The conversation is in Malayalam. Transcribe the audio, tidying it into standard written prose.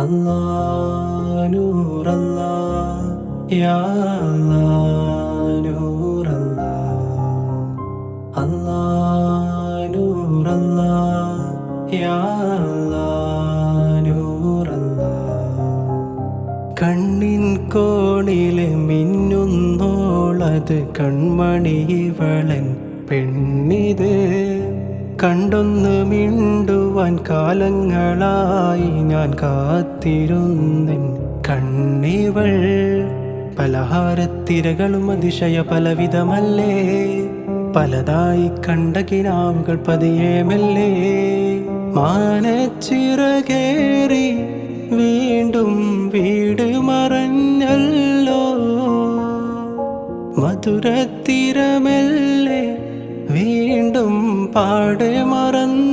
Allah Noor Allah Ya Allah Noor Allah Allah Noor Allah Ya Allah Noor Allah കണ്ണിൻ കോണിലെ മിന്നുന്നോളത് കൺമണി ഇവളൻ പെണ്ണിത് കണ്ടൊന്ന് മിണ്ടുവാൻ കാലങ്ങളായി ഞാൻ കാത്തിരുന്നെൻ കണ്ണിവൾ പലഹാരത്തിരകളും അതിശയ പലവിധമല്ലേ പലതായി കണ്ട കിനാവുകൾ പതിയെ മെല്ലെ മാനച്ചിറകേറി വീണ്ടും വീട് മറഞ്ഞല്ലോ മധുരത്തിരമെല്ലെ വീണ്ടും പാടെ മറന്നു